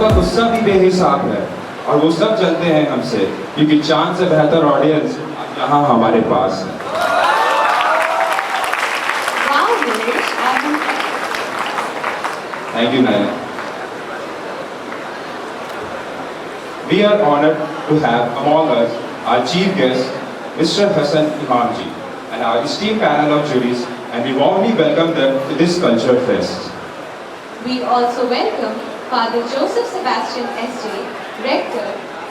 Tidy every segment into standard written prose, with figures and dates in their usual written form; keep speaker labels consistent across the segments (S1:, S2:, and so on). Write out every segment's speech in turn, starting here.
S1: सबका गुस्सा भी बेहिसाब है और वो सब जलते हैं हमसे क्योंकि चांद से बेहतर ऑडियंस यहाँ हमारे पास है। Thank you, Naina. We are honored to have among us our chief guest, Mr. Hassan Imam Ji, and our esteemed panel of juries, and we warmly welcome them to this Culture Fest.
S2: We also welcome Father Joseph Sebastian S.J., Rector,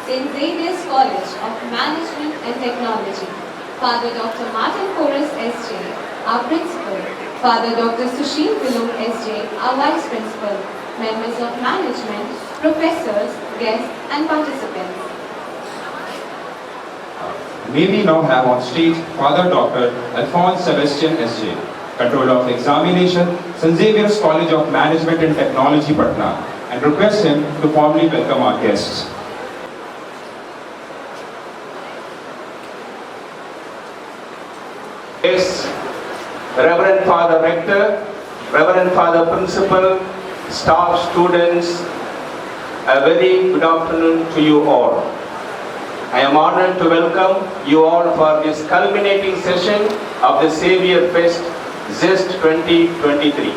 S2: St. Xavier's College of Management and Technology, Father Dr. Martin Porras S.J., our Principal, Father Dr. Sushil Vilum S.J., our Vice Principal, members of management, professors, guests and participants.
S1: May we now have on stage Father Dr. Alphonse Sebastian S.J., Controller of Examination, St. Xavier's College of Management and Technology, Patna, and request him to formally welcome our guests.
S3: Yes, Reverend Father Rector, Reverend Father Principal, staff, students, a very good afternoon to you all. I am honored to welcome you all for this culminating session of the Xavier Fest Zest 2023.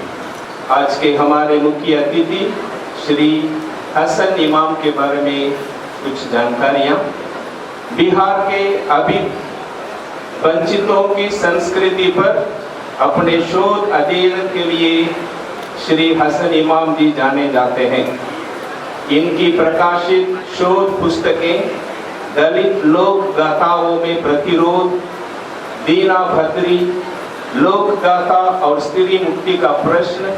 S3: आज के हमारे मुख्य अतिथि श्री हसन इमाम के बारे में कुछ जानकारियाँ। बिहार के अभी वंचितों की संस्कृति पर अपने शोध अध्ययन के लिए श्री हसन इमाम जी जाने जाते हैं। इनकी प्रकाशित शोध पुस्तकें दलित लोक गाथाओं में प्रतिरोध, दीना भद्री, लोक गाथा और स्त्री मुक्ति का प्रश्न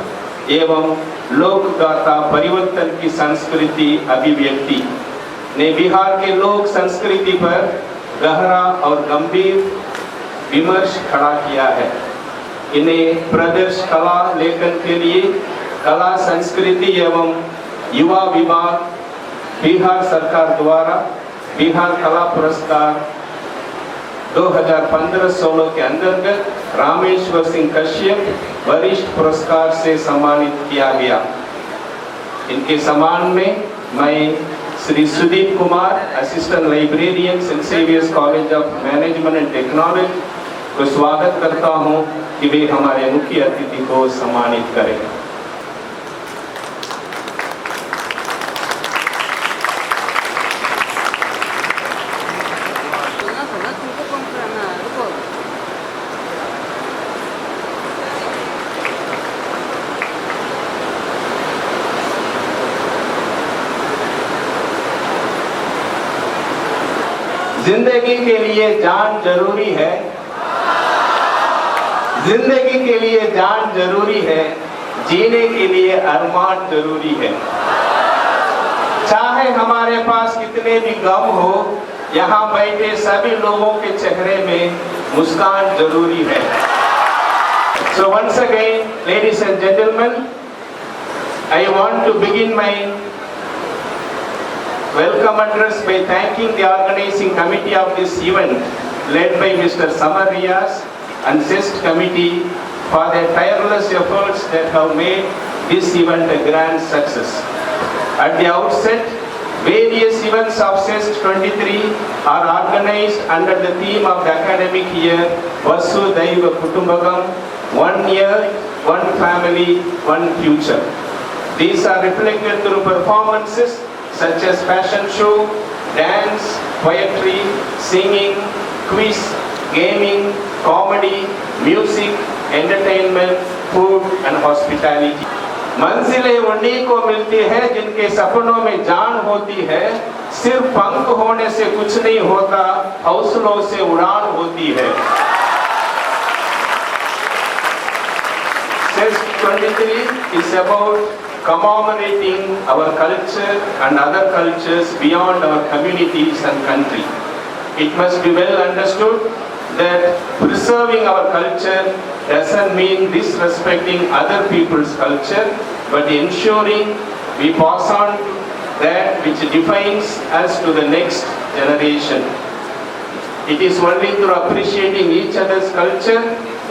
S3: एवं लोक गाथा परिवर्तन की संस्कृति अभिव्यक्ति ने बिहार के लोक संस्कृति पर गहरा और गंभीर विमर्श खड़ा किया है। इन्हें प्रदर्श कला लेखन के लिए कला संस्कृति एवं युवा विभाग बिहार सरकार द्वारा बिहार कला पुरस्कार 2015-16 के अंतर्गत रामेश्वर सिंह कश्यप वरिष्ठ पुरस्कार से सम्मानित किया गया। इनके सम्मान में मैं Shri Sudeep Kumar, assistant librarian, saint Xavier's college of management and technology को स्वागत करता हूं कि वे हमारे मुख्य अतिथि को सम्मानित करें। जिंदगी के लिए जान जरूरी है, जिंदगी के लिए जान जरूरी है, जीने के लिए अरमान जरूरी है। चाहे हमारे पास कितने भी गम हो, यहाँ बैठे सभी लोगों के चेहरे में मुस्कान जरूरी है। So once again, ladies and gentlemen, I want to begin my welcome address by thanking the organizing committee of this event led by Mr. Samar Riaz and Zest committee for their tireless efforts that have made this event a grand success. At the outset, various events of Zest 23 are organized under the theme of the academic year Vasudhaiva Kutumbakam, 1 year, 1 family, 1 future. These are reflected through performances such as fashion show, dance, poetry, singing, quiz, gaming, comedy, music, entertainment, food and hospitality. मंजिलें उन्हीं को मिलती है जिनके सपनों में जान होती है। सिर्फ पंख होने से कुछ नहीं होता, हौसलों से उड़ान होती है। Zest 23 is about commemorating our culture and other cultures beyond our communities and country. It must be well understood that preserving our culture doesn't mean disrespecting other people's culture, but ensuring we pass on that which defines us to the next generation. It is only through appreciating each other's culture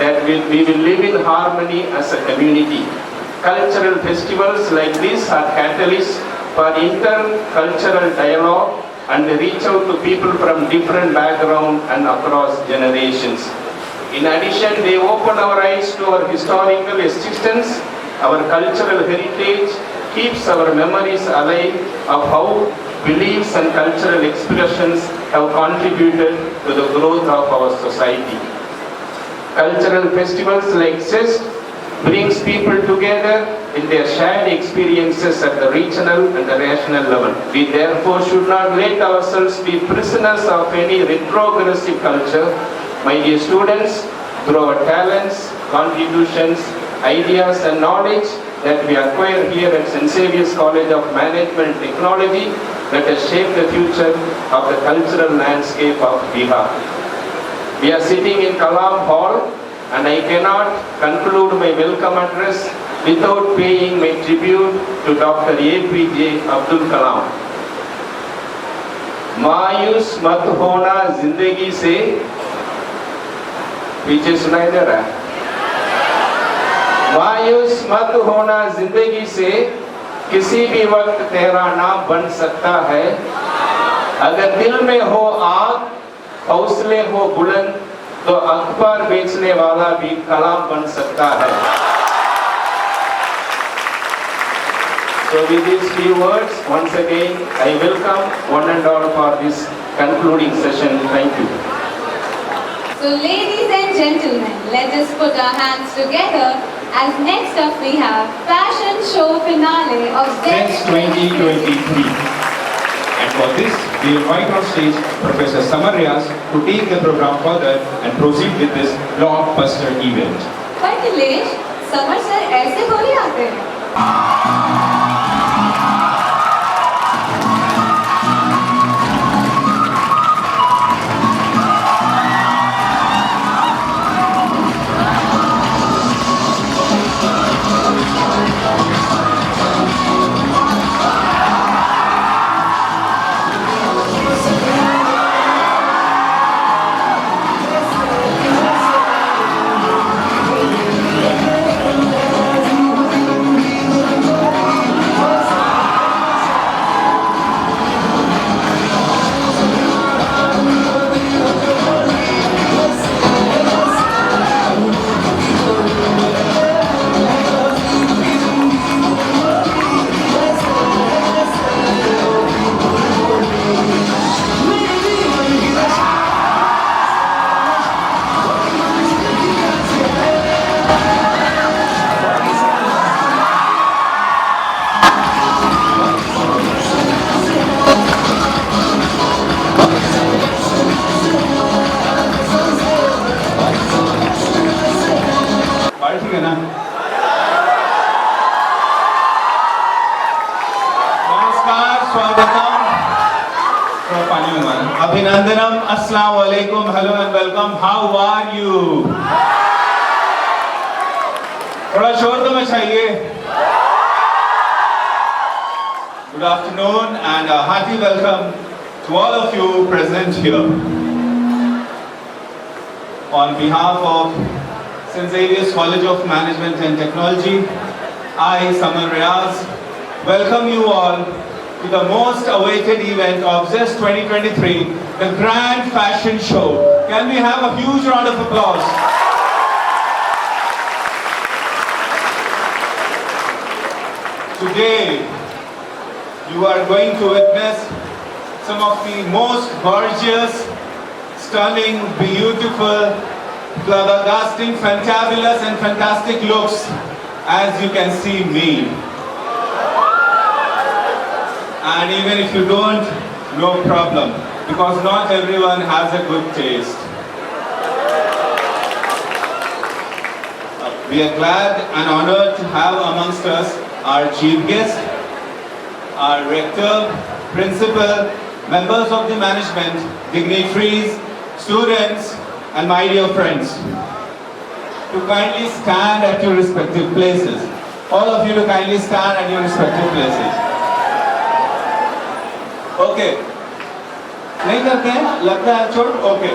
S3: that we will live in harmony as a community. Cultural festivals like this are catalysts for intercultural dialogue and reach out to people from different backgrounds and across generations. In addition, they open our eyes to our historical existence, our cultural heritage, keeps our memories alive of how beliefs and cultural expressions have contributed to the growth of our society. Cultural festivals like CEST brings people together in their shared experiences at the regional and the national level. We therefore should not let ourselves be prisoners of any retrogressive culture. My dear students, through our talents, contributions, ideas and knowledge that we acquire here at St. Xavier's College of Management and Technology, let us shape the future of the cultural landscape of Bihar. We are sitting in Kalam Hall, and I cannot conclude my welcome address without paying my tribute to Dr. APJ Abdul Kalam. मायूस मत होना जिंदगी से, पीछे सुनाई दे रहा है? मायूस मत होना जिंदगी से, किसी भी वक्त तेरा नाम बन सकता है। अगर दिल में हो आग, हौसले हो बुलंद, तो अखबार बेचने वाला भी कलाम बन सकता है। So with these few words, once again, I welcome one and all for this concluding session. Thank you.
S2: So ladies and gentlemen, let us put our hands together as next up we have fashion show finale of
S1: Since 2023. And for this, we invite on stage Professor Samar Riaz to take the program further and proceed with this blockbuster event.
S2: पर Nilesh, summer sir ऐसे थोड़ी आते हैं।
S4: Abhinandanam, Assalamu alaikum, hello and welcome. How are you? थोड़ा शोर तो मचाइए. Good afternoon and a hearty welcome to all of you present here. On behalf of St. Xavier's College of Management and Technology, I, Samar Riaz, welcome you all to the most awaited event of ZEST 2023, the Grand Fashion Show. Can we have a huge round of applause? Today, you are going to witness some of the most gorgeous, stunning, beautiful, flabbergasting, fantabulous and fantastic looks, as you can see me. And even if you don't, no problem, because not everyone has a good taste. We are glad and honored to have amongst us our chief guest, our rector, principal, members of the management, dignitaries, students, and my dear friends. To kindly stand at your respective places. All of you to kindly stand at your respective places. Okay. नहीं करते हैं? लगता है छोड़? Okay.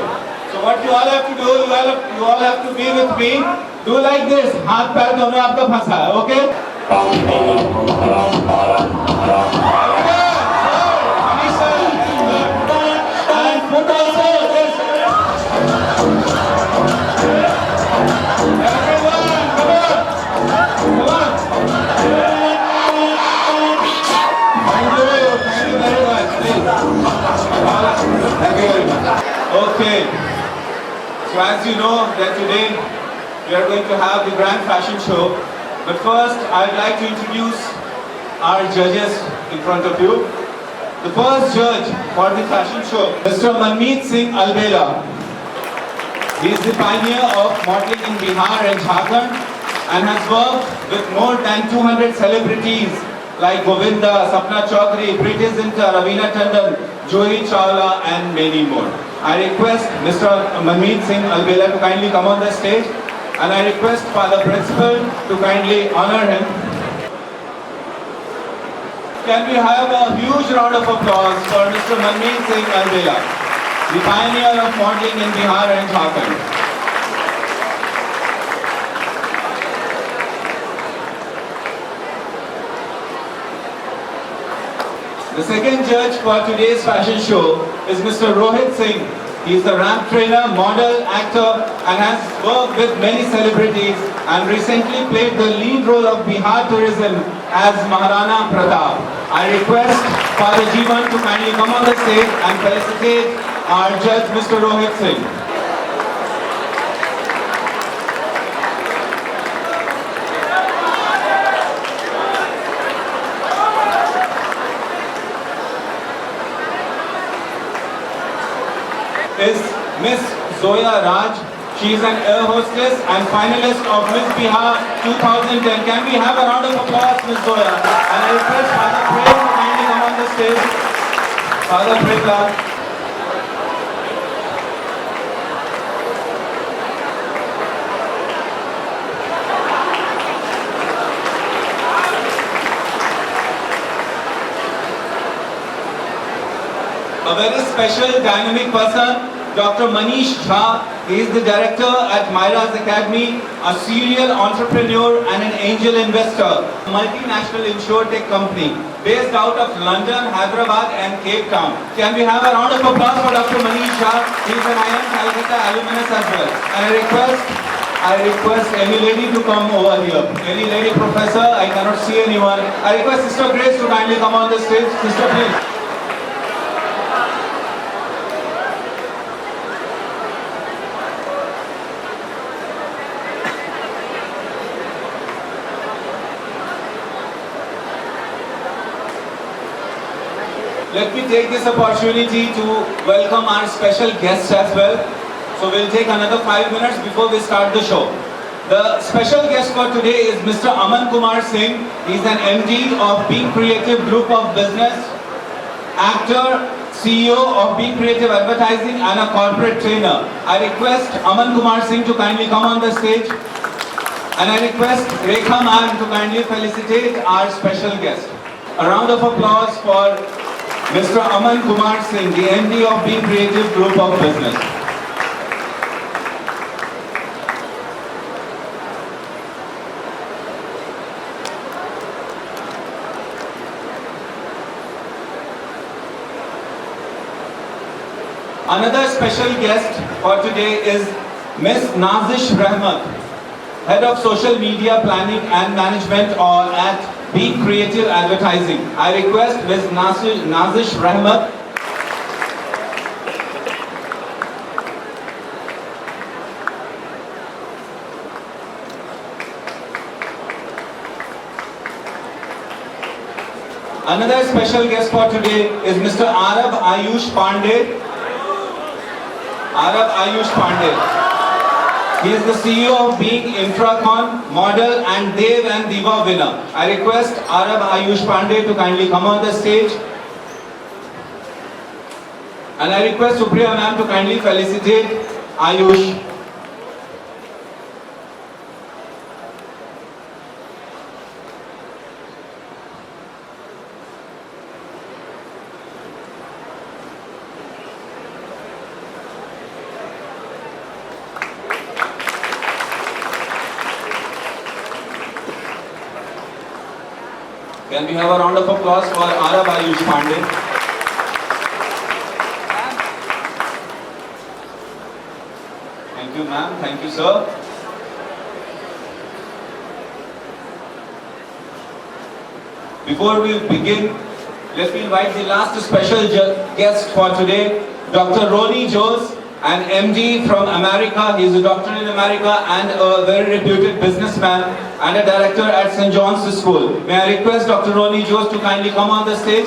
S4: So what you all have to do, you all have to be with me. Do like this. हाथ पैर दोनों आपका फंसा है. Okay? Okay, so as you know that today we are going to have the grand fashion show, but first I'd like to introduce our judges in front of you. The first judge for the fashion show, Mr. Manmeet Singh Albela. He is the pioneer of modeling in Bihar and Jharkhand and has worked with more than 200 celebrities like Govinda, Sapna Chaudhary, Preeti Zinta, Raveena Tandon, Juhi Chawla and many more. I request Mr. Manmeet Singh Albela to kindly come on the stage and I request Father Principal to kindly honor him. Can we have a huge round of applause for Mr. Manmeet Singh Albela, the pioneer of modeling in Bihar and Jharkhand. The second judge for today's fashion show is Mr. Rohit Singh. He is a ramp trainer, model, actor and has worked with many celebrities and recently played the lead role of Bihar Tourism as Maharana Pratap. I request Father Jeevan to kindly come on the stage and felicitate our judge Mr. Rohit Singh. Is Miss Zoya Raj. She is an air hostess and finalist of Miss Bihar 2010. Can we have a round of applause, Miss Zoya? And I request Father Prem to kindly come on the stage. Father Prem. A very special dynamic person, Dr. Manish Jha. He is the director at Myra's Academy, a serial entrepreneur and an angel investor, a multinational insurtech company based out of London, Hyderabad and Cape Town. Can we have a round of applause for Dr. Manish Jha? He is an IIM Calcutta alumnus as well. And I request any lady to come over here. Any lady professor, I cannot see anyone. I request Sister Grace to kindly come on the stage. Sister, please. Let me take this opportunity to welcome our special guests as well. So we'll take another 5 minutes before we start the show. The special guest for today is Mr. Aman Kumar Singh. He's an MD of Being Creative Group of Business, actor, CEO of Being Creative Advertising and a corporate trainer. I request Aman Kumar Singh to kindly come on the stage. And I request Rekha ma'am to kindly felicitate our special guest. A round of applause for Mr. Aman Kumar Singh, the MD of Being Creative Group of Business. Another special guest for today is Ms. Nazish Rahmat, Head of Social Media Planning and Management at Being Creative Advertising. I request Ms. Nazish Rahmat. Another special guest for today is Mr. Arab Ayush Pandey. Arab Ayush Pandey. He is the CEO of Being Intracon, model and Dev and Diva winner. I request Arab Ayush Pandey to kindly come on the stage. And I request Supriya ma'am to kindly felicitate Ayush. Can we have a round of applause for Arab Ayush Pandey? Thank you, ma'am. Thank you, sir. Before we begin, let me invite the last special guest for today, Dr. Ronnie Jose, an MD from America. He is a doctor in America and a very reputed businessman and a director at St. John's School. May I request Dr. Ronnie Jose to kindly come on the stage?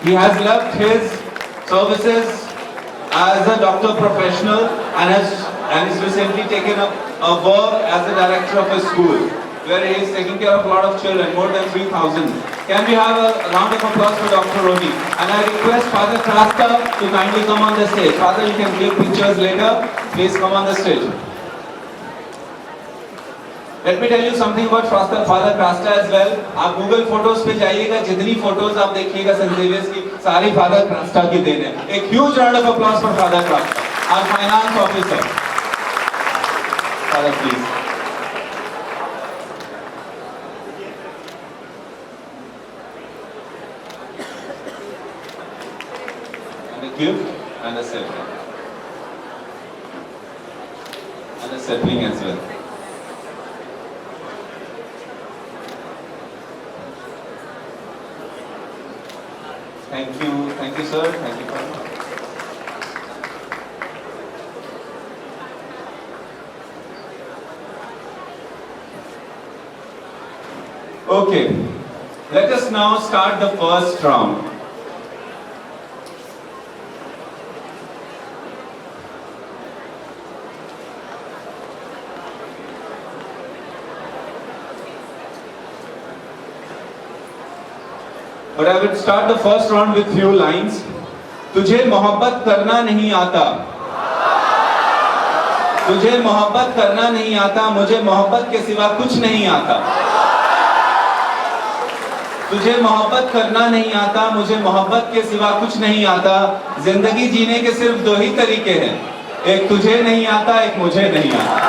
S4: He has left his services as a doctor professional and has recently taken up a work as a director of a school, where he is taking care of a lot of children, more than 3,000. Can we have a round of applause for Dr. Ronnie? And I request Father Krasta to kindly come on the stage. Father, you can give pictures later. Please come on the stage. Let me tell you something about Father Krasta as well. आप Google Photos पे जाइएगा, जितनी photos आप देखिएगा Saint Xavier's की, सारी Father Krasta की then है. एक huge round of applause for Father Krasta, our finance officer. Father, please. And a gift and a sapling. And a sapling as well. Thank you, sir. Thank you, Father. Okay, let us now start the first round. But I will start the first round with few lines. तुझे मोहब्बत करना नहीं आता, तुझे मोहब्बत करना नहीं आता, मुझे मोहब्बत के सिवा कुछ नहीं आता. तुझे मोहब्बत करना नहीं आता, मुझे मोहब्बत के सिवा कुछ नहीं आता. जिंदगी जीने के सिर्फ दो ही तरीके हैं, एक तुझे नहीं आता, एक मुझे नहीं आता.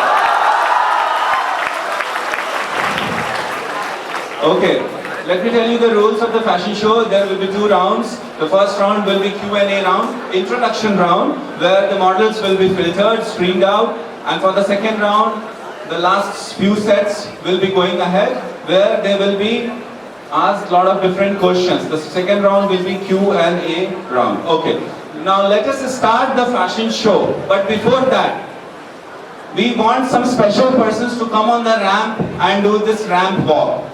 S4: Okay. Let me tell you the rules of the fashion show. There will be two rounds. The first round will be Q&A round, introduction round, where the models will be filtered, screened out. And for the second round, the last few sets will be going ahead, where they will be asked a lot of different questions. The second round will be Q&A round. Okay. Now let us start the fashion show. But before that, we want some special persons to come on the ramp and do this ramp walk.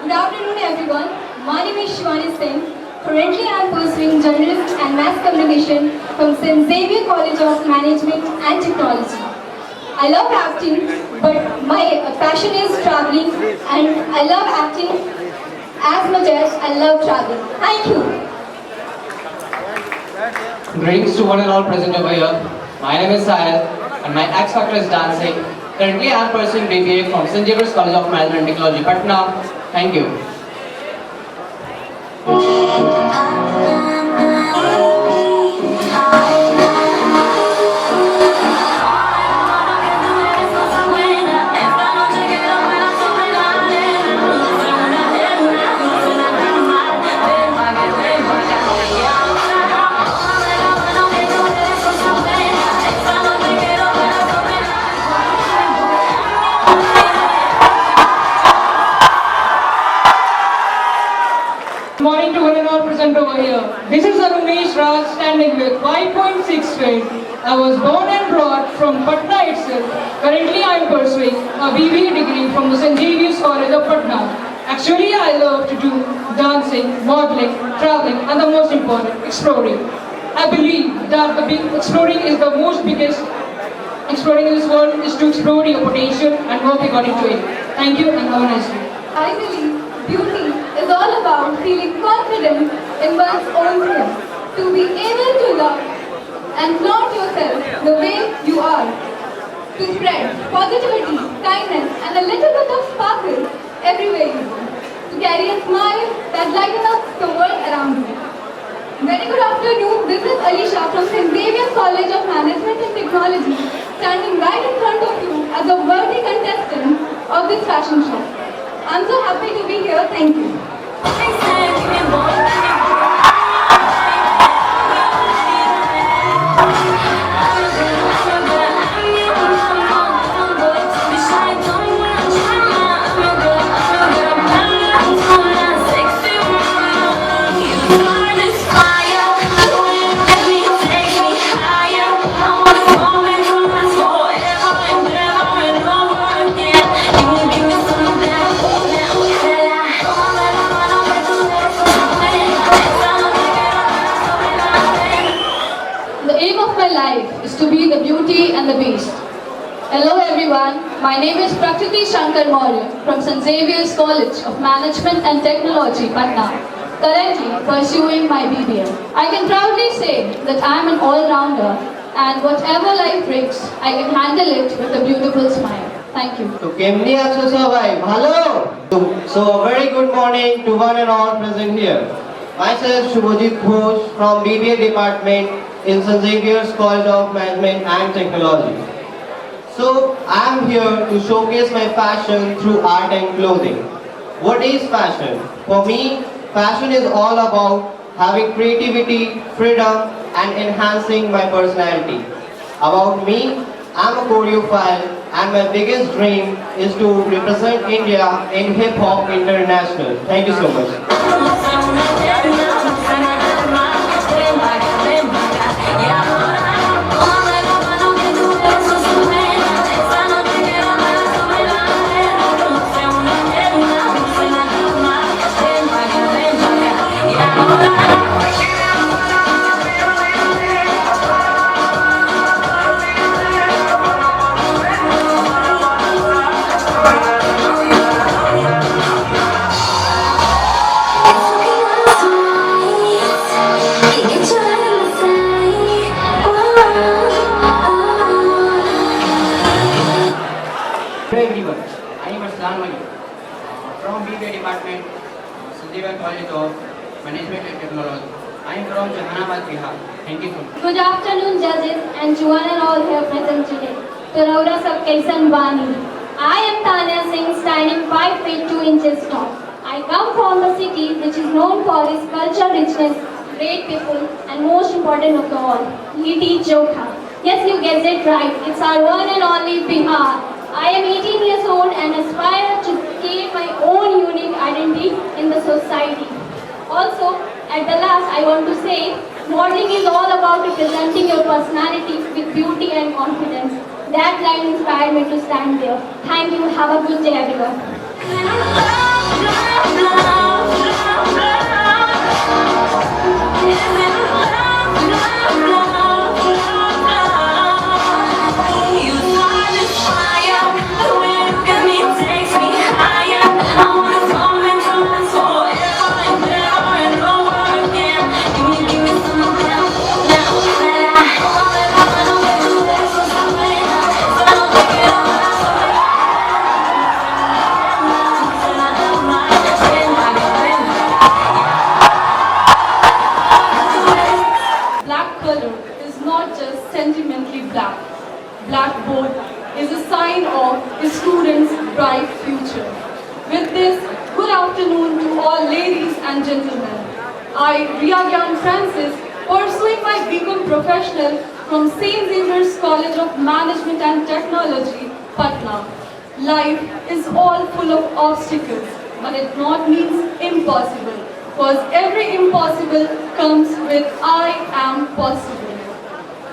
S5: Good afternoon everyone. My name is Shivani Singh. Currently I am pursuing journalism and mass communication from St. Xavier College of Management and Technology. I love acting, but my passion is traveling, and I love acting as much as I love traveling. Thank you.
S6: Greetings to one and all present over here. My name is Sahil and my X Factor is dancing. Currently I am pursuing BBA from St. Xavier's College of Management and Technology, Patna. Thank you.
S7: Good morning to one and all present over here. This is Anumesh Raj standing with 5.6 grade. I was born and brought from Patna itself. Currently I am pursuing a BBA degree from the St. Xavier's College of Patna. Actually I love to do dancing, modeling, traveling and the most important, exploring. I believe that exploring is the most biggest exploring in this world is to explore your potential and work according to it. Thank you and have a nice day.
S5: I believe beauty is all about feeling confident in one's own skin, to be able to love and flaunt yourself the way you are, to spread positivity, kindness and a little bit of sparkle everywhere you go, to carry a smile that lightens up the world around you. Very good afternoon, this is Alisha from St. Xavier's College of Management and Technology, standing right in front of you as a worthy contestant of this fashion show. I'm so happy to be here, thank you.
S8: To be the beauty and the beast. Hello everyone, my name is Prakriti Shankar Maurya from St. Xavier's College of Management and Technology, Patna, currently pursuing my BBA. I can proudly say that I am an all-rounder and whatever life brings, I can handle it with a beautiful smile. Thank you.
S6: So, Kemni acho survive. Hello. So, a very good morning to one and all present here. Myself, Shubhajit Ghosh from BBA department in St. Xavier's College of Management and Technology. So, I am here to showcase my passion through art and clothing. What is fashion? For me, fashion is all about having creativity, freedom and enhancing my personality. About me, I am a choreophile and my biggest dream is to represent India in Hip Hop International. Thank you so much. Hello everyone, I am Arslan Malik from BBA department, St. Xavier's College of Management and Technology. I am from Jahanabad, Bihar. Thank you so much.
S5: Good afternoon, judges and to one and all here present today. To Raura Sab Kaisan Bani. I am Tanya Singh, standing 5 feet 2 inches tall. I come from a city which is known for its culture richness, great people, and most important of all, Litti Chokha. Yes, you guessed it right. It's our one and only Bihar. I am 18 years old and aspire to create my own unique identity in the society. Also, at the last, I want to say, modeling is all about representing your personality with beauty and confidence. That line inspired me to stand there. Thank you. Have a good day, everyone.
S7: Blackboard is a sign of a student's bright future. With this, good afternoon to all ladies and gentlemen. I, Riya Gyan Francis, pursuing my BCom professional from St. Xavier's College of Management and Technology, Patna. Life is all full of obstacles, but it not means impossible.
S5: was every impossible comes with I am possible.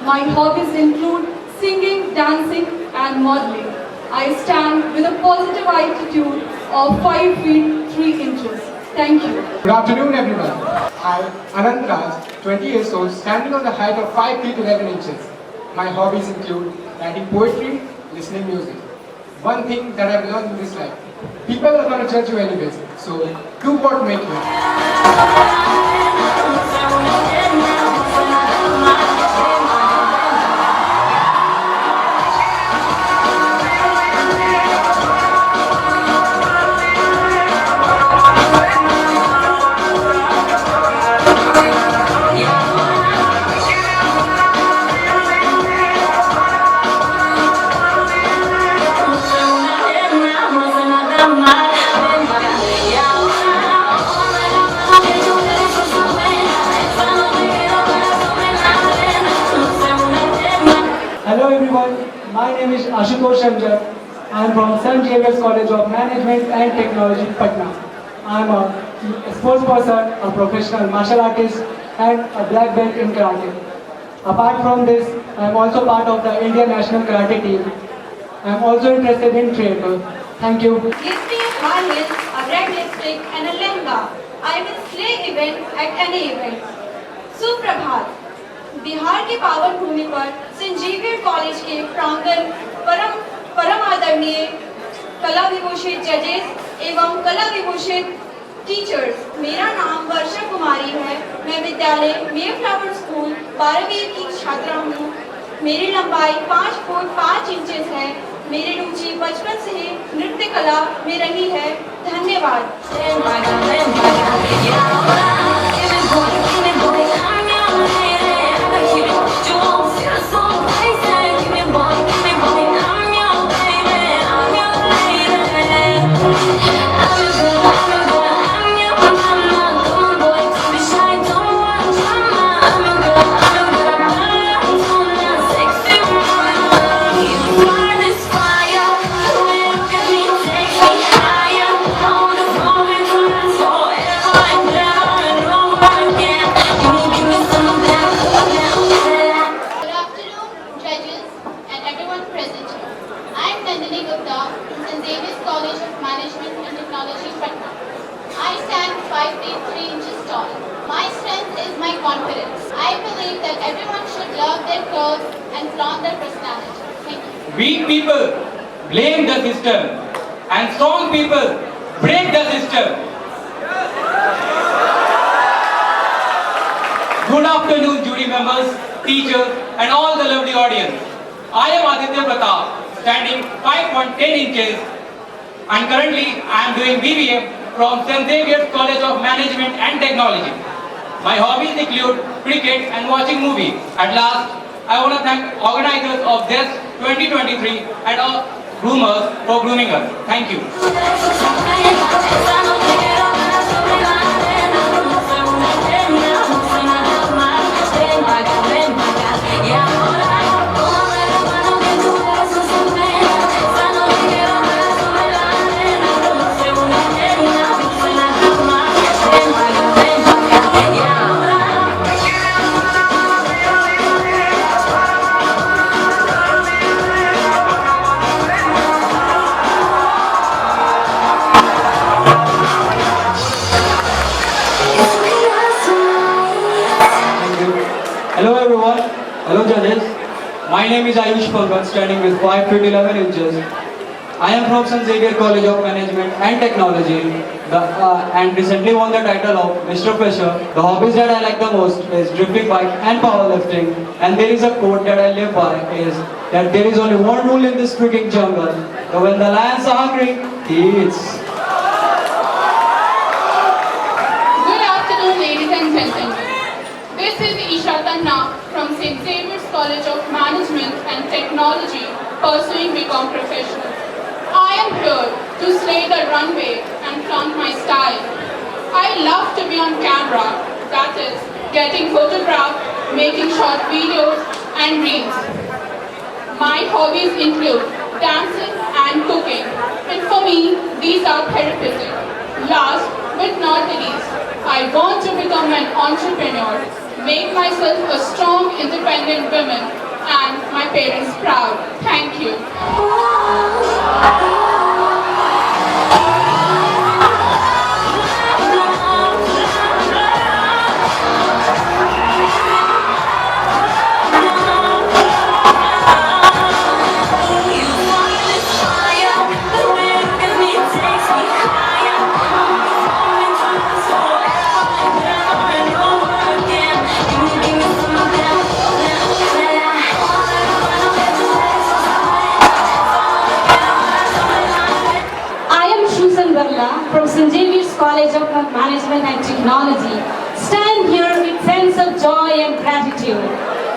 S5: My hobbies include singing, dancing and modeling. I stand with a positive attitude of 5 feet 3 inches. Thank you.
S9: Good afternoon, everyone. I, Anant Raj, 20 years old, standing on the height of 5 feet 11 inches. My hobbies include writing poetry, listening music. One thing that I've learned in this life, people are going to judge you anyways, so do what make you.
S10: Hello everyone, my name is Ashutosh Ranjan. I am from St. Xavier's College of Management and Technology, Patna. I am a sports person, a professional martial artist and a black belt in karate. Apart from this, I am also part of the Indian national karate team. I am also interested in theatre. Thank you.
S5: Give me high heels, a red lipstick and a lehenga. I will slay event at any event. सुप्रभात। बिहार के पावन भूमि पर Saint Xavier college के प्रांगण परम आदरणीय कला विभूषित जजेस एवं कला विभूषित टीचर्स, मेरा नाम वर्षा कुमारी है। मैं विद्यालय मेफ्लावर स्कूल 12वीं की छात्रा हूँ। मेरी लंबाई 5 फुट 5 इंचेस है। मेरी रुचि बचपन से ही नृत्य कला में रही है। धन्यवाद।
S11: Weak people blame the system and strong people break the system. Good afternoon, jury members, teachers and all the lovely audience. I am Aditya Pratap, standing 5'10" inches and currently I am doing BBA from St. Xavier's College of Management and Technology. My hobbies include cricket and watching movies. At last, I want to thank organizers of this 2023 and all groomers for grooming us. Thank you.
S10: Hello everyone. Hello judges. My name is Ayush Palvan, standing with 5 feet 11 inches. I am from St. Xavier College of Management and Technology and recently won the title of Mr. Fisher. The hobbies that I like the most is drifting bike and powerlifting. And there is a quote that I live by is that there is only one rule in this freaking jungle. That when the lions are hungry, he eats.
S12: Good afternoon, ladies and gentlemen. This is Isha Tanna from St. Xavier's College of Management and Technology, pursuing BCom Professional. I am here to slay the runway and flaunt my style. I love to be on camera, that is, getting photographed, making short videos and reels. My hobbies include dancing and cooking, and for me, these are therapeutic. Last but not the least, I want to become an entrepreneur, make myself a strong, independent woman, and my parents proud. Thank you.
S5: From St. Xavier's College of Management and Technology, stand here with sense of joy and gratitude.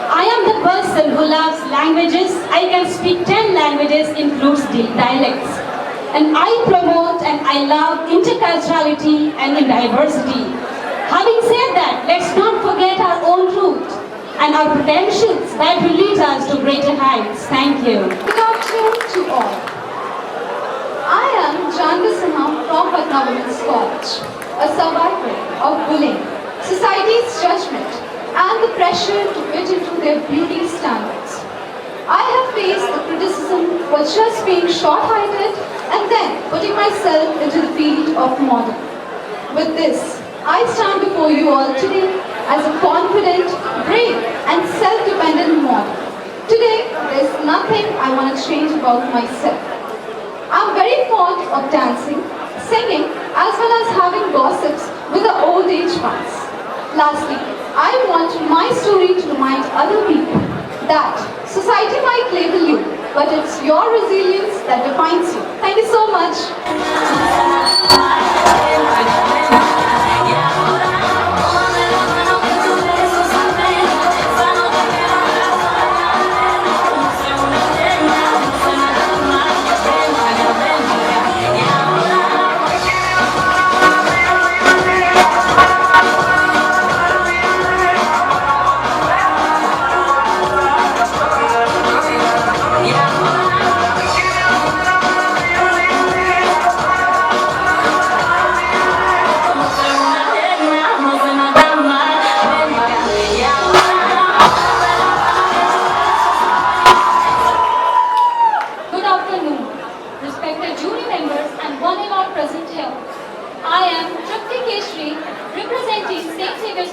S5: I am the person who loves languages. I can speak 10 languages, includes dialects. And I promote and I love interculturality and diversity. Having said that, let's not forget our own roots and our potentials that will lead us to greater heights. Thank you.
S2: Good afternoon to all. I am Janvi Sinha from Patna Women's College, a survivor of bullying, society's judgment, and the pressure to fit into their beauty standards. I have faced the criticism for just being short-heighted and then putting myself into the field of model. With this, I stand before you all today as a confident, brave, and self-dependent model. Today, there's nothing I want to change about myself. I'm very fond of dancing, singing, as well as having gossips with the old age ones. Lastly, I want my story to remind other people that society might label you, but it's your resilience that defines you. Thank you so much.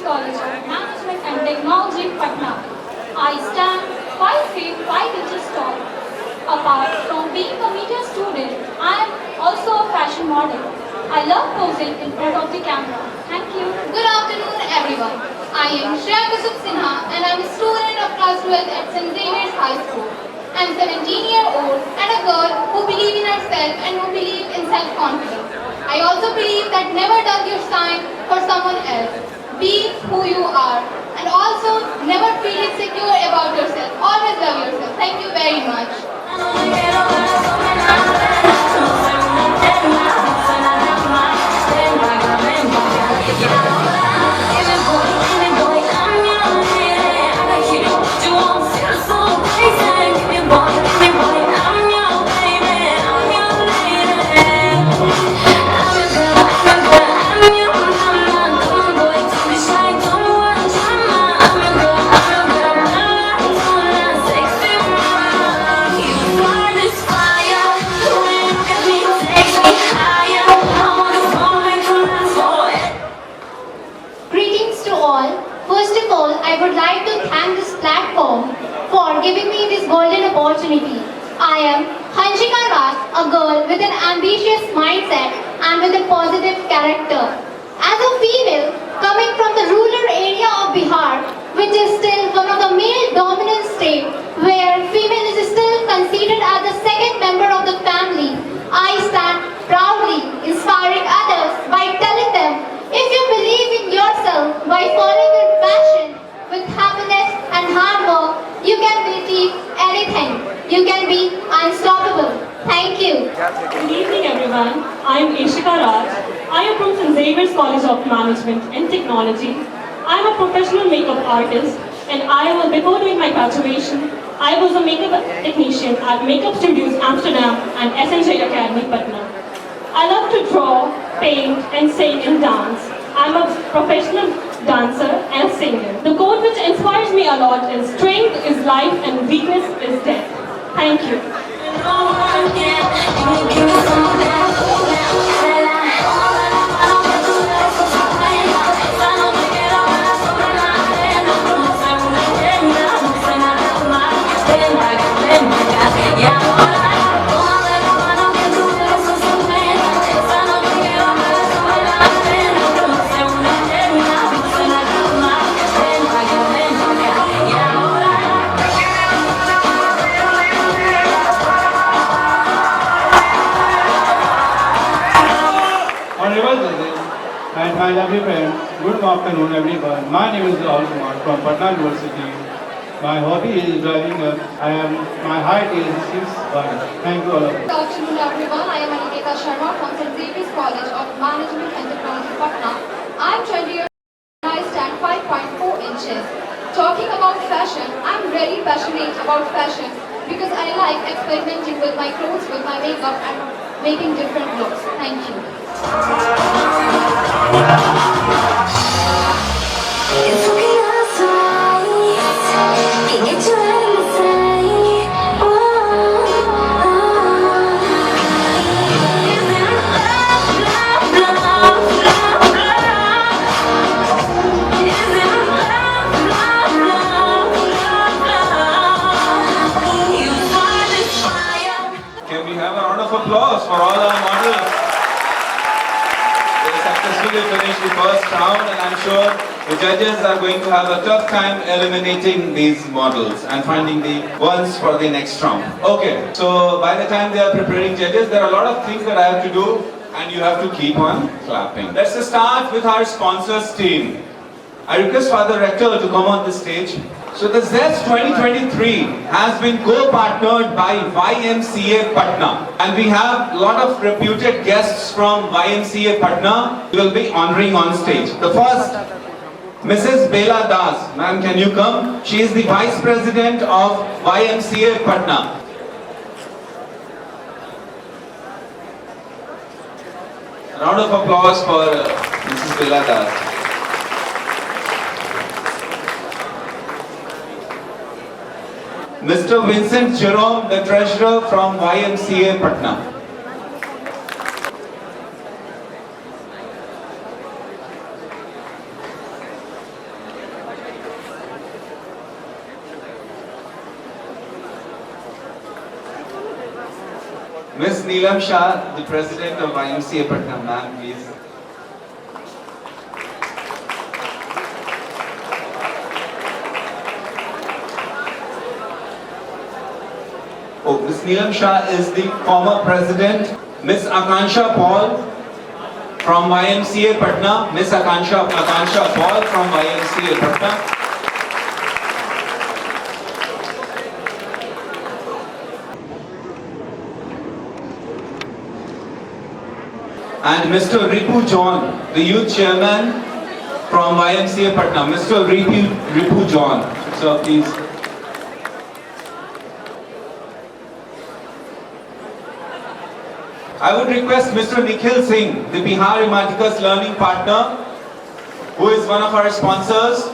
S5: College of Management and Technology, Patna. I stand 5 feet 5 inches tall. Apart from being a media student, I am also a fashion model. I love posing in front of the camera. Thank you.
S13: Good afternoon, everyone. I am Shreya Kusuk Sinha and I am a student of class 12 at St. Xavier's High School. I am 17-year-old and a girl who believes in herself and who believes in self-confidence. I also believe that never dull your shine for someone else. Be who you are and also never feel insecure about yourself. Always love yourself. Thank you very much. I am Hanshika Raj, a girl with an ambitious mindset and with a positive character. As a female coming from the rural area of Bihar, which is still one of the male-dominant states where female is still considered as the second member of the family, I stand proudly inspiring others by telling them, if you believe in yourself by following your passion with happiness and hard work, you can achieve anything. You can be unstoppable. Thank you.
S14: Good evening, everyone. I am Ishika Raj. I am from St. Xavier's College of Management and Technology. I am a professional makeup artist, and before doing my graduation, I was a makeup technician at Makeup Studios Amsterdam and SNJ Academy, Patna. I love to draw, paint, and sing and dance. I am a professional dancer and singer. The quote which inspires me a lot is, "Strength is life and weakness is death." Thank you.
S4: Honorable judges and my lovely friends, good afternoon everyone. My name is Rahul Kumar from Patna University. My hobby is driving. My height is 6'1". Thank you all of you.
S15: Good afternoon everyone. I am Aniketa Sharma from St. Xavier's College of Management and Technology, Patna. I am 20 years old and I stand 5.4 inches. Talking about fashion, I am really passionate about fashion because I like experimenting with my clothes, with my makeup and making different looks. Thank you.
S16: It's okay, that's right. Can't get your head in the sand. Oh, is it love, love, love, love, love? Is it love, love, love, love, love? You find this fire.
S4: Can we have a round of applause for all our models? They successfully finished the first round, and I'm sure the judges are going to have a tough time eliminating these models and finding the ones for the next round. Okay, so by the time they are preparing judges, there are a lot of things that I have to do, and you have to keep on clapping. Let's start with our sponsors team. I request Father Rector to come on the stage. So the ZEST 2023 has been co-partnered by YMCA Patna, and we have a lot of reputed guests from YMCA Patna who will be honoring on stage. The first, Mrs. Bela Das. Ma'am, can you come? She is the Vice President of YMCA Patna. A round of applause for Mrs. Bela Das. Mr. Vincent Jerome, the Treasurer from YMCA Patna. Ms. Neelam Shah, the President of YMCA Patna. Ma'am, please. Oh, Ms. Neelam Shah is the former president. Ms. Akansha Paul from YMCA Patna. Ms. Akansha Paul from YMCA Patna. And Mr. Ripu John, the youth chairman from YMCA Patna. Mr. Ripu John. So please. I would request Mr. Nikhil Singh, the Bihar Imaticus Learning Partner, who is one of our sponsors,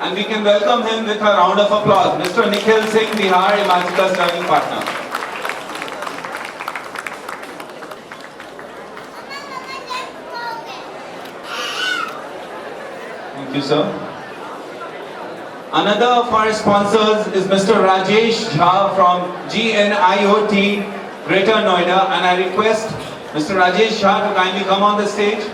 S4: and we can welcome him with a round of applause. Mr. Nikhil Singh, Bihar Imaticus Learning Partner. Thank you, sir. Another of our sponsors is Mr. Rajesh Jha from GNIOT, Greater Noida, and I request Mr. Rajesh Jha to kindly come on the stage.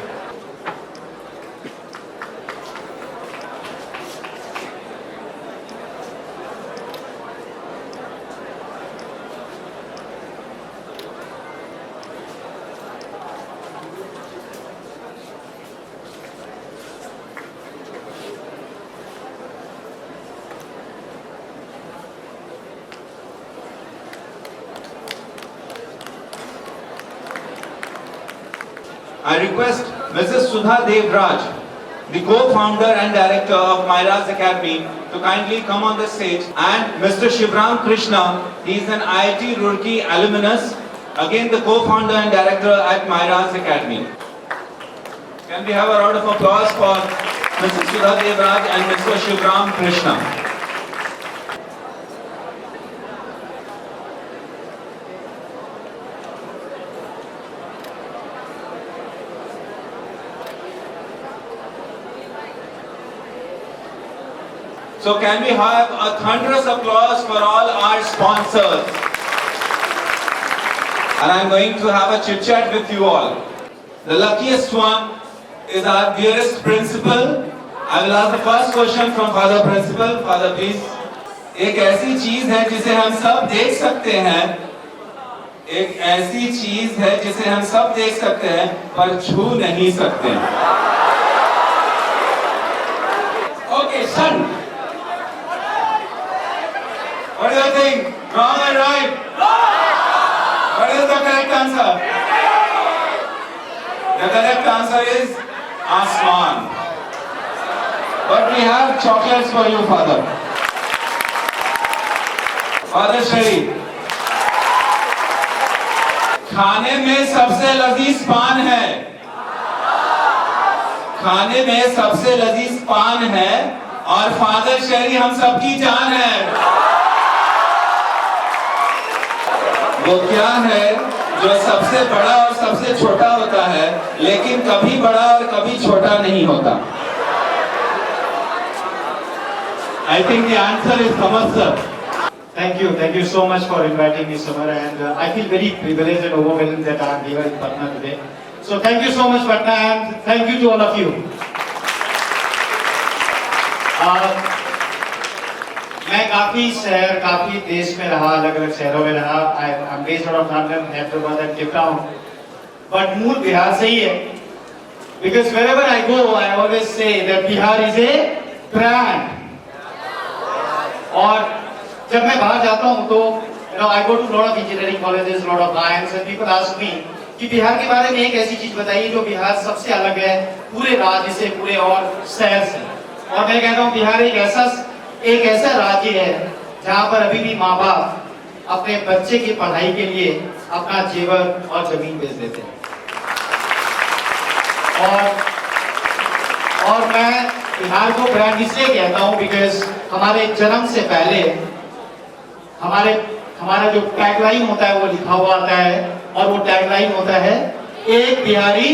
S4: I request Mrs. Sudha Devraj, the co-founder and director of Myra's Academy, to kindly come on the stage, and Mr. Shivram Krishna, he is an IIT Roorkee alumnus, again the co-founder and director at Myra's Academy. Can we have a round of applause for Mrs. Sudha Devraj and Mr. Shivram Krishna? So can we have a thunderous applause for all our sponsors? And I'm going to have a chit chat with you all. The luckiest one is our dearest principal. I will ask the first question from Father Principal. Father, please. एक ऐसी चीज है जिसे हम सब देख सकते हैं, एक ऐसी चीज है जिसे हम सब देख सकते हैं पर छू नहीं सकते. Okay, son. What do you think? Wrong or right? What is the correct answer? The correct answer is Asman. But we have chocolates for you, Father. Father Shri. खाने में सबसे लजीज पान है. खाने में सबसे लजीज पान है और फादर शहरी हम सबकी जान है. वो क्या है जो सबसे बड़ा और सबसे छोटा होता है लेकिन कभी बड़ा और कभी छोटा नहीं होता? I think the answer is Samar sir.
S17: Thank you so much for inviting me, Samar, and I feel very privileged and overwhelmed that I am here in Patna today. So thank you so much, Patna, and thank you to all of you. मैं काफी देश में रहा, अलग अलग शहरों में रहा. I am based out of London, Hyderabad and Cape Town. But मूल बिहार से ही है. Because wherever I go, I always say that Bihar is a brand. और जब मैं बाहर जाता हूँ तो I go to lot of engineering colleges, lot of IIMs, and people ask me कि बिहार के बारे में एक ऐसी चीज बताइए जो बिहार सबसे अलग है पूरे राज्य से, पूरे और शहर से. और मैं कहता हूँ बिहार एक ऐसा राज्य है जहाँ पर अभी भी माँ बाप अपने बच्चे की पढ़ाई के लिए अपना जेवर और जमीन बेच देते हैं. और मैं बिहार को ब्रांड इसलिए कहता हूँ बिकॉज हमारे जन्म से पहले हमारा जो टैगलाइन होता है वो लिखा हुआ आता है और वो टैगलाइन होता है एक Bihari.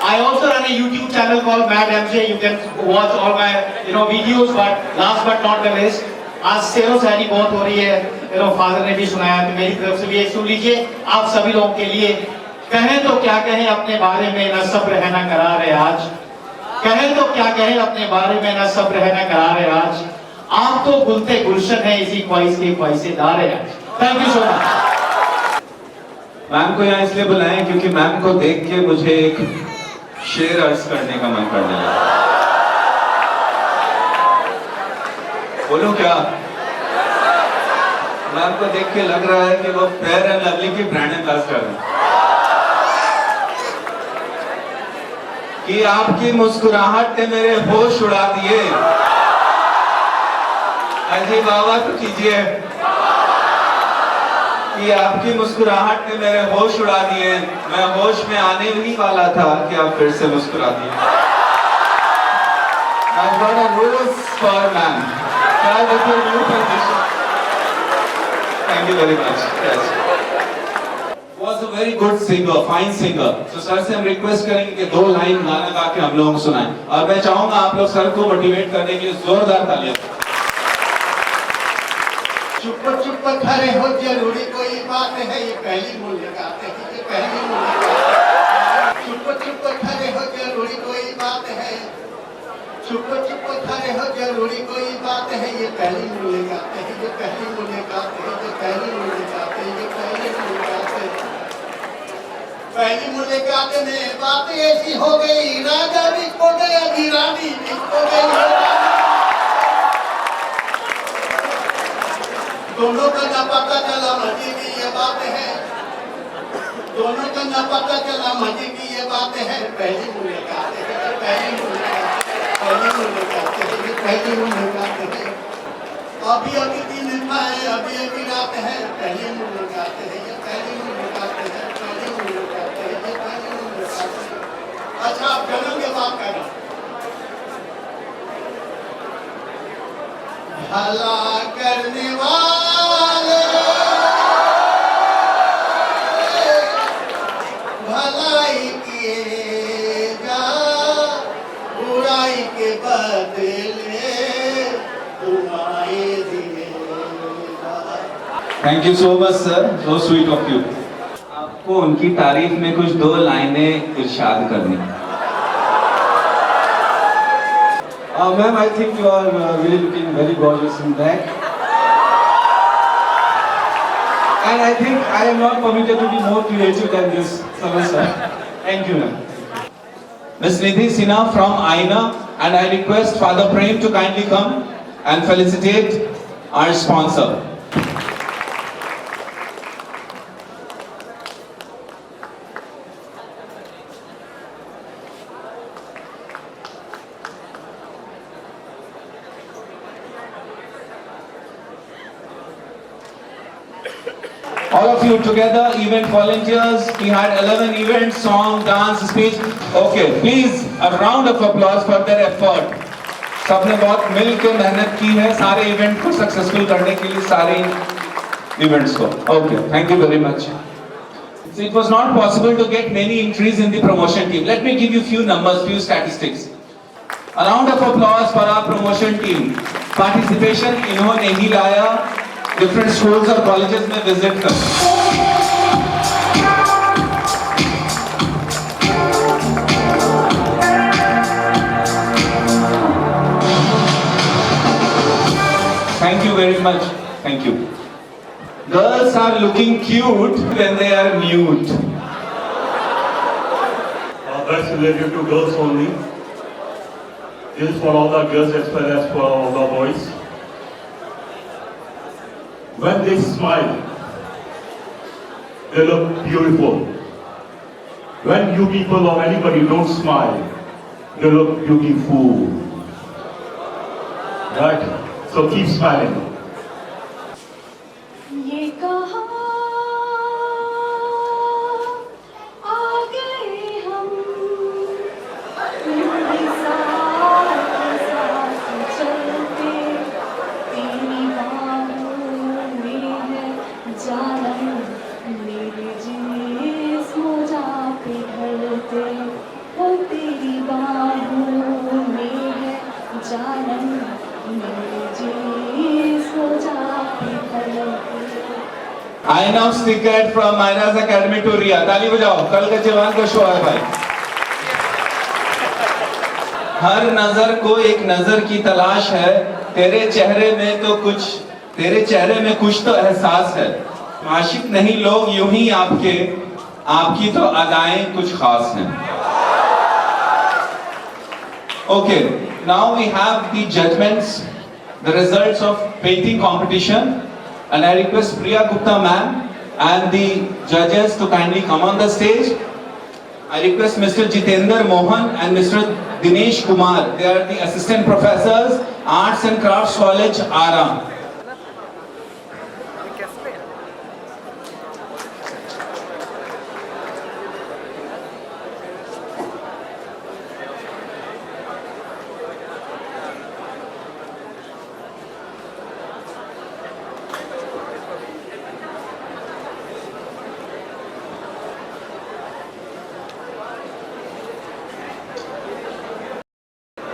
S17: I also run a YouTube channel called Mad MJ. You can watch all my videos. But last but not the least, आज शेरों शायरी बहुत हो रही है. फादर ने भी सुनाया तो मेरी तरफ से भी एक सुन लीजिए आप सभी लोगों के लिए. कहें तो क्या कहें अपने बारे में, न सब्र है न करार है आज. कहें तो क्या कहें अपने बारे में, न सब्र है न करार है आज. आप तो गुलते गुलशन है इसी ख्वाहिश के ख्वाहिशेदार है आज. Thank you so much.
S4: Ma'am को यहाँ इसलिए बुलाएं क्योंकि मैम को देख के मुझे एक शेर अर्ज करने का मन करने लगा. बोलो क्या? मैम को देख के लग रहा है कि वो फेयर एंड लवली की ब्रांड एम्बेसडर कर रहे हैं. कि आपकी मुस्कुराहट ने मेरे होश उड़ा दिए. अजी बाबा तो कीजिए. कि आपकी मुस्कुराहट ने मेरे होश उड़ा दिए. मैं होश में आने ही वाला था कि आप फिर से मुस्कुरा दिए. I've got a rose for man. Try with your new position. Thank you very much. Yes. Was a very good singer, fine singer. So sir से हम रिक्वेस्ट करेंगे कि 2 लाइन गाना गा के हम लोगों को सुनाएं. और मैं चाहूंगा आप लोग सर को मोटिवेट करने के लिए जोरदार तालियां.
S17: चुप चुप खड़े हो जरूरी कोई बात है ये पहली मुलाकात है. ये पहली मुलाकात. चुप चुप खड़े हो जरूरी कोई बात है. चुप चुप खड़े हो जरूरी कोई बात है ये पहली मुलाकात है. ये पहली मुलाकात है. ये पहली मुलाकात है. ये पहली मुलाकात है. पहली मुलाकात में बात ऐसी हो गई राजा भी खो गया रानी भी खो गई. दोनों का ना पता चला मजी की ये बात है. दोनों का ना पता चला मजी की ये बात है. पहली मुलाकात है. पहली मुलाकात है. पहली मुलाकात है. ये पहली मुलाकात है. अभी दिन है अभी रात है. पहली मुलाकात है. ये पहली मुलाकात है. पहली मुलाकात है. ये पहली मुलाकात है. अच्छा आप जन्म के बाद कहना भला करने वाले भलाई किए जा बुराई के बदले बुराई दिए जा।
S4: Thank you so much sir, so sweet of you. आपको उनकी तारीफ में कुछ 2 लाइनें इरशाद करनी।
S10: Ma'am, I think you are really looking very gorgeous in that. And I think I am not permitted to be more creative than this, sir. Thank you, ma'am.
S4: Miss Nidhi Sinha from Aina, and I request Father Prem to kindly come and felicitate our sponsor. All of you together, event volunteers, we had 11 events, song, dance, speech. Okay, please a round of applause for their effort. सबने बहुत मिल के मेहनत की है सारे event को successful करने के लिए, सारे इवेंट्स को. Okay, thank you very much. So it was not possible to get many entries in the promotion team. Let me give you few numbers, few statistics. A round of applause for our promotion team. Participation इन्होंने ही लाया, different schools और colleges में visit कर. Thank you very much. Thank you. Girls are looking cute when they are mute.
S18: That's related to girls only. This is for all the girls as well as for all the boys. When they smile, they look beautiful. When you people or anybody don't smile, they look beautiful. Right? So keep smiling.
S16: ये कहाँ आ गए हम, यूं साथ साथ चलते, तेरी बाहों में है जानम, मेरे जिस्म जा पे ढलते, वो तेरी बाहों में है जानम, मेरे जिस्म जा पे ढलते।
S4: I now ticket from Aina's Academy to Ria. ताली बजाओ, कल का जवान का शो है भाई. हर नजर को एक नजर की तलाश है, तेरे चेहरे में तो कुछ, तेरे चेहरे में कुछ तो एहसास है. आशिक नहीं लोग यूं ही आपके, आपकी तो अदाएं कुछ खास हैं. Okay, now we have the judgments, the results of painting competition. And I request Priya Gupta ma'am and the judges to kindly come on the stage. I request Mr. Jitendra Mohan and Mr. Dinesh Kumar. They are the assistant professors, Arts and Crafts College, Aram.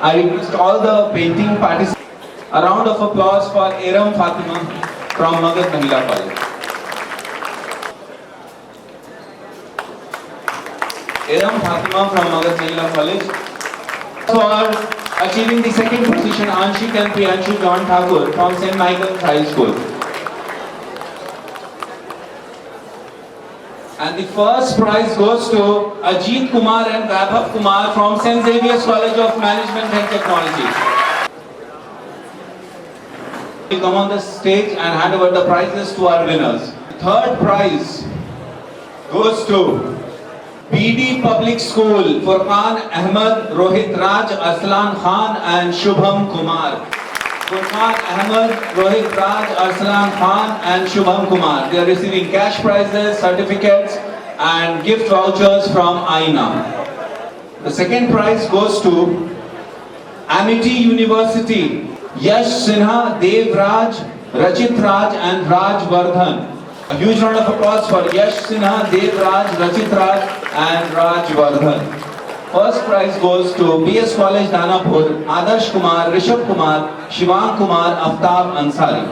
S4: I request all the painting participants. A round of applause for Aram Fatima from Magad Mahila College. Aram Fatima from Magad Mahila College. For achieving the second position, Anshik and Priyanshu John Thakur from St. Michael's High School. And the first prize goes to Ajit Kumar and Vaibhav Kumar from St. Xavier's College of Management and Technology. We come on the stage and hand over the prizes to our winners. Third prize goes to PD Public School, Furqan Ahmed, Rohit Raj, Aslan Khan and Shubham Kumar. Furqan Ahmed, Rohit Raj, Aslan Khan and Shubham Kumar. They are receiving cash prizes, certificates and gift vouchers from Aina. The second prize goes to Amity University. Yash Sinha, Dev Raj, Rachit Raj and Raj Vardhan. A huge round of applause for Yash Sinha, Dev Raj, Rachit Raj and Raj Vardhan. First prize goes to BS College Danapur, Adarsh Kumar, Rishabh Kumar, Shivang Kumar, Aftab Ansari.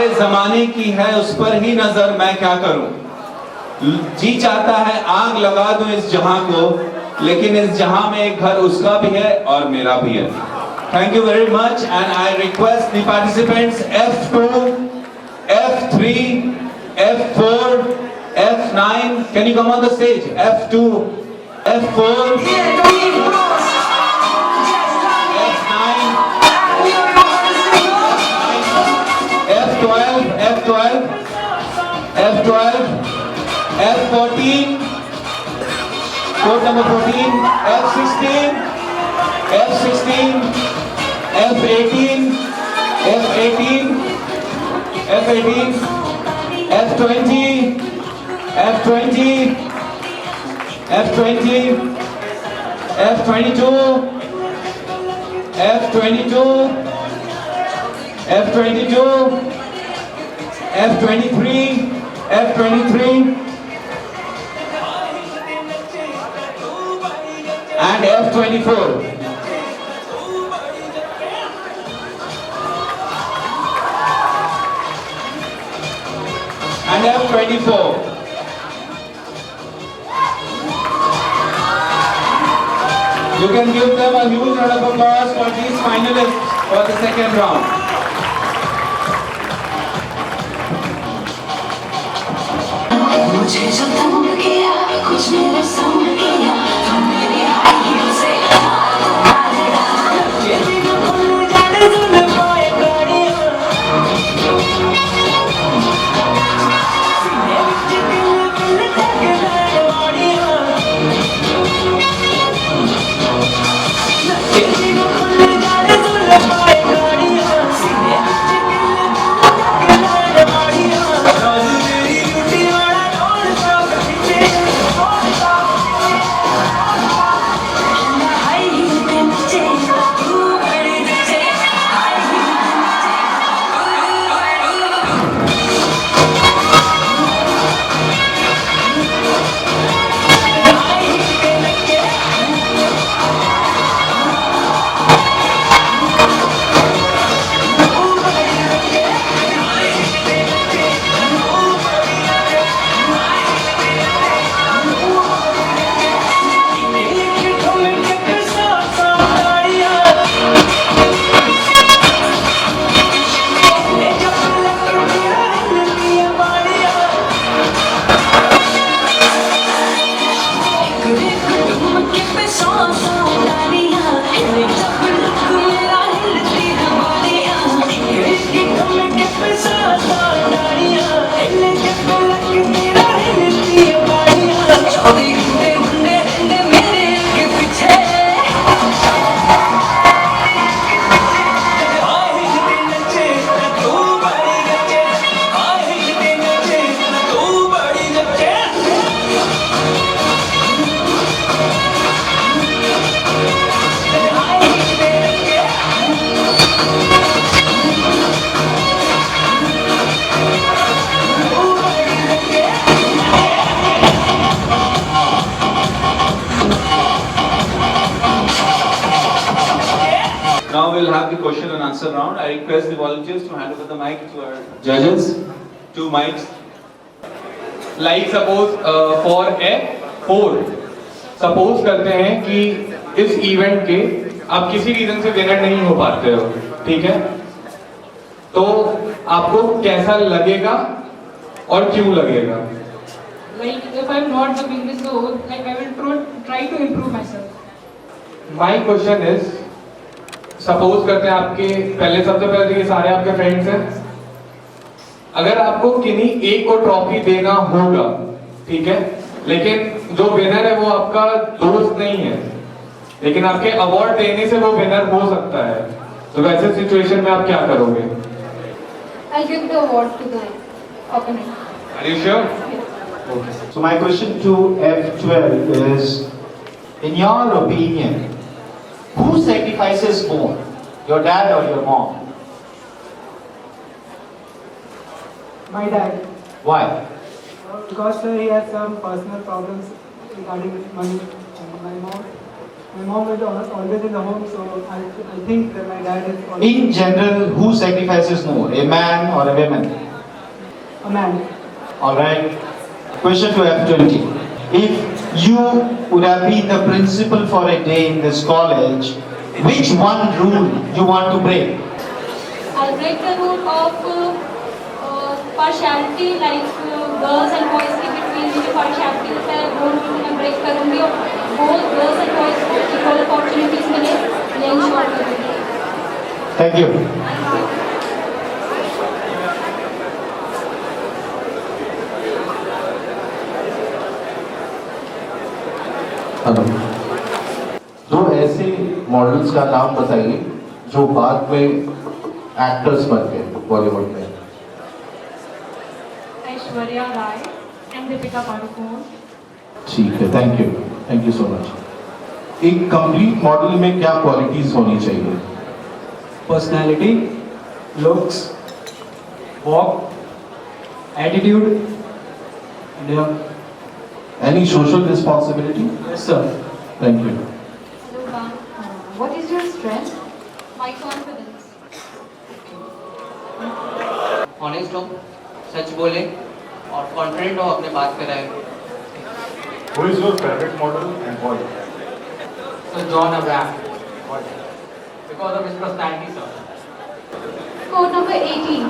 S4: ज़माने की है उस पर ही नजर मैं क्या करूं, जी चाहता है आग लगा दूं इस जहां को, लेकिन इस जहां में एक घर उसका भी है और मेरा भी है. Thank you very much and I request the participants F2, F3, F4, F9, can you come on the stage? F2, F4, F9, F12, F14, code number 14, F16, F18, F18, F20, F22, F23, and F24. And F24. You can give them a huge round of applause for these finalists for the second round.
S16: मुझे जो तंग किया कुछ मेरे संग किया तुम मेरी आई से
S4: Now we'll have the question and answer round. I request the volunteers to hand over the mic to our judges. 2 mics.
S19: Like suppose for F4, suppose करते हैं कि इस इवेंट के आप किसी रीजन से विनर नहीं हो पाते हो, ठीक है? तो आपको कैसा लगेगा और क्यों लगेगा?
S7: Like if I'm not the biggest goal, like I will try to improve myself.
S19: My question is, suppose करते हैं आपके पहले सबसे पहले ये सारे आपके फ्रेंड्स हैं, अगर आपको किन्हीं एक को ट्रॉफी देना होगा, ठीक है, लेकिन जो विनर है वो आपका दोस्त नहीं है, लेकिन आपके अवार्ड देने से वो विनर हो सकता है, तो वैसे सिचुएशन में आप क्या करोगे?
S5: I'll give the award to the opponent.
S19: Are you sure?
S5: Yes.
S20: Okay. So my question to F12 is,
S17: In your opinion, who sacrifices more, your dad or your mom?
S9: My dad.
S17: Why?
S9: Because he has some personal problems regarding money. And my mom is always in the home, so I think that my dad is always
S17: In general, who sacrifices more, a man or a woman?
S9: a man.
S17: Alright. Question to F20. If you would have been the principal for a day in this college, which one rule you want to break?
S5: I'll break the rule of partiality, like girls and boys के between में जो partiality होता है वो rule मैं break करूँगी और both girls and boys को equal opportunities मिले ये ensure करूँगी.
S17: Thank you.
S20: हेलो, जो ऐसे मॉडल्स का नाम बताइए जो बाद में एक्टर्स बन गए बॉलीवुड में.
S14: ऐश्वर्या राय एंड दीपिका पादुकोण.
S20: ठीक है, थैंक यू सो मच. एक कंप्लीट मॉडल में क्या क्वालिटीज होनी चाहिए?
S10: Personality, looks, walk, attitude,
S20: any social responsibility?
S10: Yes sir.
S20: Thank you.
S15: Hello, ma'am. What is your strength?
S2: My confidence.
S6: Honest हो, सच बोले और कॉन्फिडेंट हो अपने बात पे रहे.
S18: Who is your favorite model and why?
S6: So John Abraham. Because of his personality, sir.
S15: Code number 18.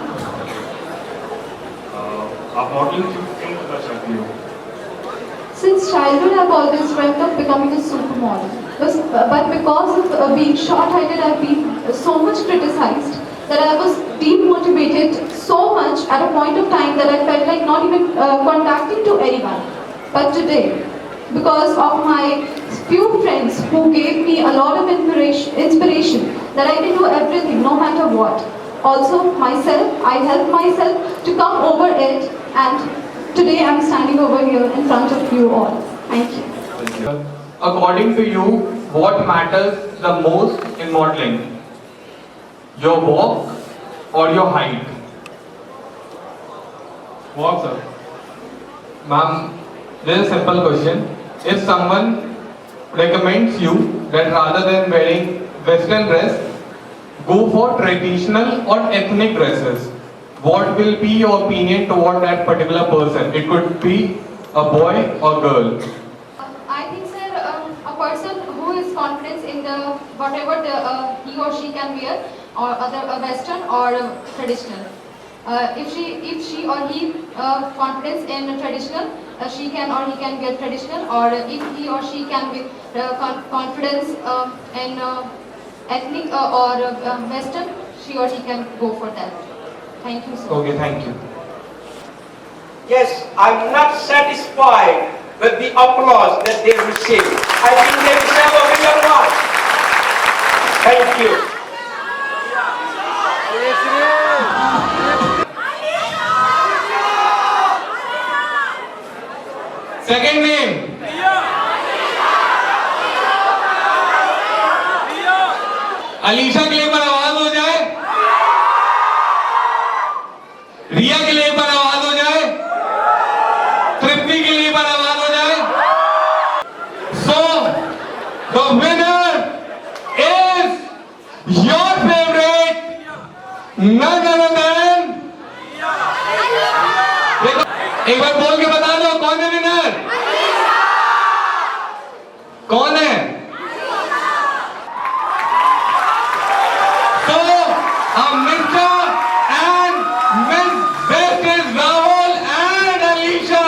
S18: आप modelling क्यों करना चाहती हो?
S15: Since childhood, I've always dreamt of becoming a supermodel. But because of being short-heighted, I've been so much criticized that I was demotivated so much at a point of time that I felt like not even contacting to anyone. But today, because of my few friends who gave me a lot of inspiration that I can do everything no matter what. Also myself, I helped myself to come over it, and today I'm standing over here in front of you all. Thank you.
S19: According to you, what matters the most in modeling? Your walk or your height? Walk, sir. Ma'am, this is a simple question. If someone recommends you that rather than wearing western dress, go for traditional or ethnic dresses, what will be your opinion toward that particular person? It could be a boy or girl.
S15: I think, sir, a person who is confident in the whatever he or she can wear, or other western or traditional. If she or he confidence in traditional, she can or he can wear traditional. Or if he or she can with confidence in ethnic or western, she or he can go for that. Thank you, sir.
S19: Okay, thank you.
S3: Yes, I'm not satisfied with the applause that they receive. I think they deserve a bigger one. Thank you.
S19: Second name. Alisha के लिए पर आवाज हो जाए. रिया के लिए पर आवाज हो जाए. तृप्ति के लिए पर आवाज हो जाए. So the winner is your favorite, none other than. एक बार बोल के बता दो कौन है विनर. कौन है? Mr. and Miss Best is Rahul and Alisha.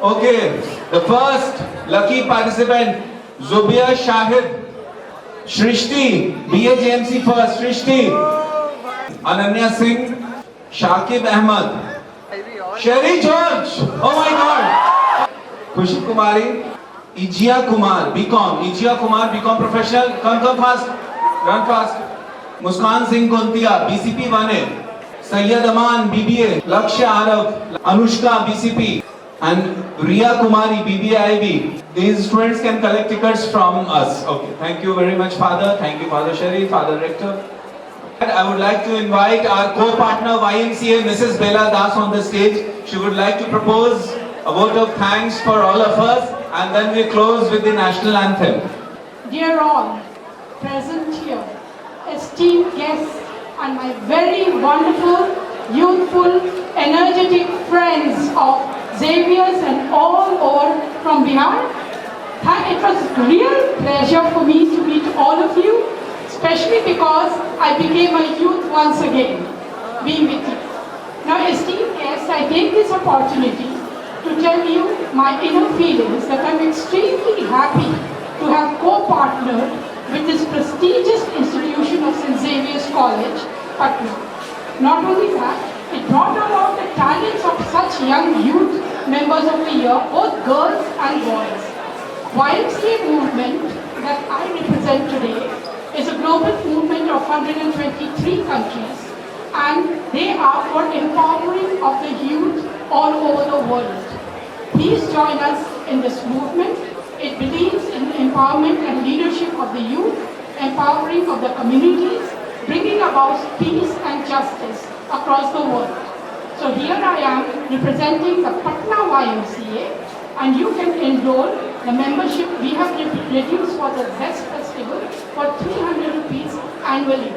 S4: Okay, the first lucky participant, Zubia Shahid. Shrishti, BAJMC first, Shrishti. Ananya Singh, Shakib Ahmad. Sherry George, oh my God. Khushi Kumari, Ijia Kumar, BCom. Ijia Kumar, BCom professional. Come fast, run fast. Muskan Singh Kuntia, BCP 1A. Sayyid Aman, BBA. Lakshya Arav, Anushka, BCP. And Riya Kumari, BBIB. These students can collect tickets from us. Okay, thank you very much, Father. Thank you, Father Sherry, Father Rector. And I would like to invite our co-partner YMCA, Mrs. Bella Das, on the stage. She would like to propose a vote of thanks for all of us, and then we close with the national anthem.
S21: Dear all present here, esteemed guests, and my very wonderful, youthful, energetic friends of Xavier's and all over from Bihar. It was a real pleasure for me to meet all of you, especially because I became a youth once again, being with you. Now, esteemed guests, I take this opportunity to tell you my inner feelings that I'm extremely happy to have co-partnered with this prestigious institution of St. Xavier's College, Patna. Not only that, it brought about the talents of such young youth members of the year, both girls and boys. YMCA movement that I represent today is a global movement of 123 countries, and they are for empowering of the youth all over the world. Please join us in this movement. It believes in the empowerment and leadership of the youth, empowering of the communities, bringing about peace and justice across the world. So here I am representing the Patna YMCA, and you can enroll. The membership we have reduced for the Zest Festival for 300 rupees annually.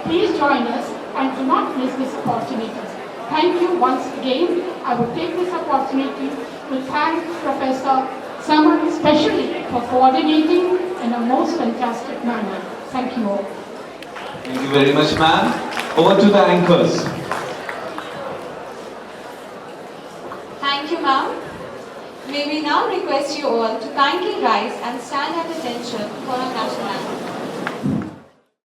S21: Please join us and do not miss this opportunity. Thank you once again. I would take this opportunity to thank Professor Saman especially for coordinating in a most fantastic manner. Thank you all.
S4: Thank you very much, ma'am. Over to the anchors.
S2: Thank you, ma'am. May we now request you all to kindly rise and stand at attention for our national anthem.